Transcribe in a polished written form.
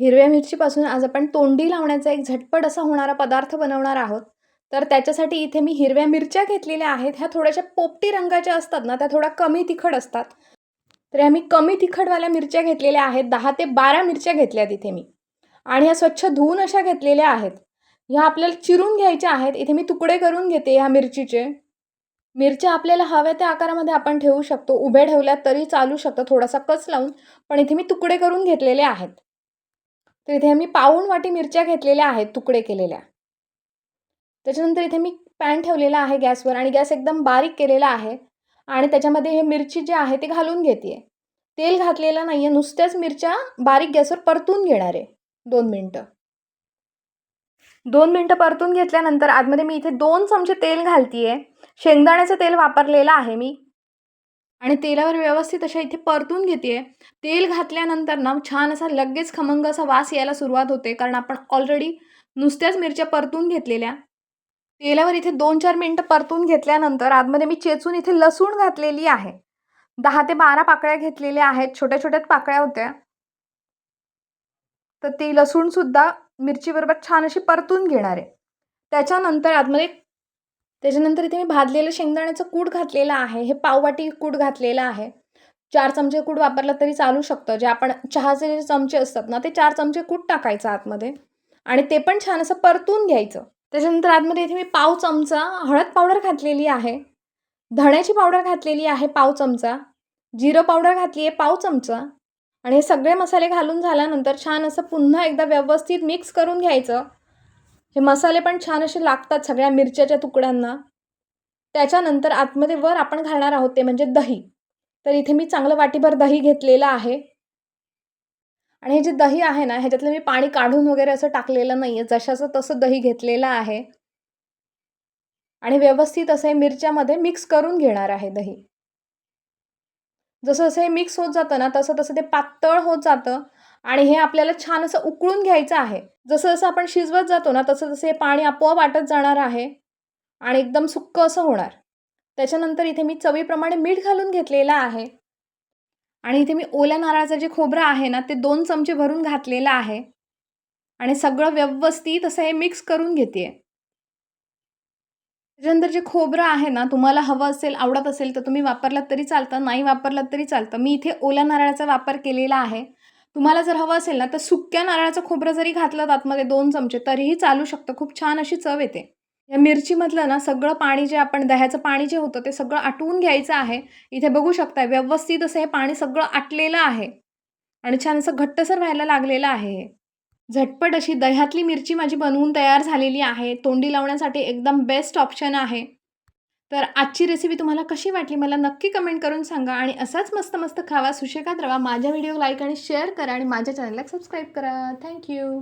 हिरव्या मिरचीपासून आज आपण तोंडी लावण्याचा एक झटपट असा होणारा पदार्थ बनवणार आहोत. तर त्याच्यासाठी इथे मी हिरव्या मिरच्या घेतलेल्या आहेत. ह्या थोड्याशा पोपटी रंगाच्या असतात ना, त्या थोड्या कमी तिखट असतात. तर ह्या मी कमी तिखटवाल्या मिरच्या घेतलेल्या आहेत. 10 ते 12 मिरच्या घेतल्यात इथे मी. आणि ह्या स्वच्छ धुवून अशा घेतलेल्या आहेत. ह्या आपल्याला चिरून घ्यायच्या आहेत. इथे मी तुकडे करून घेते ह्या मिरचीचे. मिरच्या आपल्याला हव्या त्या आकारामध्ये आपण ठेवू शकतो. उभ्या ठेवल्यात तरी चालू शकतं थोडासा कच लावून. पण इथे मी तुकडे करून घेतलेले आहेत. तर इथे मी पाऊण वाटी मिरच्या घेतलेल्या आहेत तुकडे केलेल्या. त्याच्यानंतर इथे मी पॅन ठेवलेला आहे गॅसवर आणि गॅस एकदम बारीक केलेला आहे आणि त्याच्यामध्ये हे मिरची जे आहे ते घालून घेते. तेल घातलेलं नाही आहे, नुसत्याच मिरच्या बारीक गॅसवर परतून घेणार आहे 2 मिनटं. 2 मिनटं परतून घेतल्यानंतर आतमध्ये मी इथे 2 चमचे तेल घालते आहे. शेंगदाण्याचं तेल वापरलेलं आहे मी आणि तेलावर व्यवस्थित अशा इथे परतून घेते आहे. तेल घातल्यानंतर ना छान असा लगेच खमंग असा वास यायला सुरुवात होते, कारण आपण ऑलरेडी नुसत्याच मिरच्या परतून घेतलेल्या. तेलावर इथे 2-4 मिनटं परतून घेतल्यानंतर आतमध्ये मी चेचून इथे लसूण घातलेली आहे. 10 ते 12 पाकळ्या घेतलेल्या आहेत. छोट्या-छोट्याच पाकळ्या होत्या. तर ती लसूणसुद्धा मिरचीबरोबर छान अशी परतून घेणार आहे. त्याच्यानंतर इथे मी भाजलेलं शेंगदाण्याचं कूट घातलेलं आहे. हे पाववाटी कूट घातलेलं आहे. 4 चमचे कूट वापरलं तरी चालू शकतं. जे आपण चहाचे जे चमचे असतात ना, ते 4 चमचे कूट टाकायचं आतमध्ये आणि ते पण छान असं परतून घ्यायचं. त्याच्यानंतर आतमध्ये इथे मी पाव चमचा हळद पावडर घातलेली आहे. धण्याची पावडर घातलेली आहे पाव चमचा. जिरं पावडर घातली आहे पाव चमचा आणि हे सगळे मसाले घालून झाल्यानंतर छान असं पुन्हा एकदा व्यवस्थित मिक्स करून घ्यायचं. हे मसाले पण छान असे लागतात सगळ्या मिरच्याच्या तुकड्यांना. त्याच्यानंतर आतमध्ये वर आपण घालणार आहोत ते म्हणजे दही. तर इथे मी चांगलं वाटीभर दही घेतलेलं आहे आणि हे जे दही आहे ना, ह्याच्यातलं मी पाणी काढून वगैरे असं टाकलेलं नाही आहे. जशाचं तसं दही घेतलेलं आहे आणि व्यवस्थित असं हे मिरच्यामध्ये मिक्स करून घेणार आहे दही. जसं जसं हे मिक्स होत जातं ना, तसं तसं ते पातळ होत जातं आणि हे आपल्याला छान असं उकळून घ्यायचं आहे. जसं जसं आपण शिजवत जातो ना, तसं तसं हे पाणी आपोआप आटत जाणार आहे आणि एकदम सुक्कं असं होणार. त्याच्यानंतर इथे मी चवीप्रमाणे मीठ घालून घेतलेलं आहे आणि इथे मी ओल्या नारळाचं जे खोबरं आहे ना, ते 2 चमचे भरून घातलेलं आहे आणि सगळं व्यवस्थित असं हे मिक्स करून घेते आहे. त्याच्यानंतर जे खोबरं आहे ना, तुम्हाला हवं असेल, आवडत असेल तर तुम्ही वापरलात तरी चालतं, नाही वापरलात तरी चालतं. मी इथे ओल्या नारळाचा वापर केलेला आहे. तुम्हाला जर हवं असेल ना, तर सुक्या नारळाचं खोबरं जरी घातलं आतमध्ये 2 चमचे तरीही चालू शकतं. खूप छान अशी चव येते. या मिरचीमधलं ना सगळं पाणी जे आपण दह्याचं पाणी जे होतं ते सगळं आटवून घ्यायचं आहे. इथे बघू शकता व्यवस्थित असं हे पाणी सगळं आटलेलं आहे आणि छान असं घट्टसर व्हायला लागलेलं आहे हे. झटपट अशी दह्यातली मिरची माझी बनवून तयार झालेली आहे. तोंडी लावण्यासाठी एकदम बेस्ट ऑप्शन आहे. तर आजची रेसिपी तुम्हाला कशी वाटली मला नक्की कमेंट करून सांगा आणि असाच मस्त मस्त खावा, सुशेखात राहा. माझ्या व्हिडिओ लाईक आणि शेअर करा आणि माझ्या चॅनलला सबस्क्राईब करा. Thank you.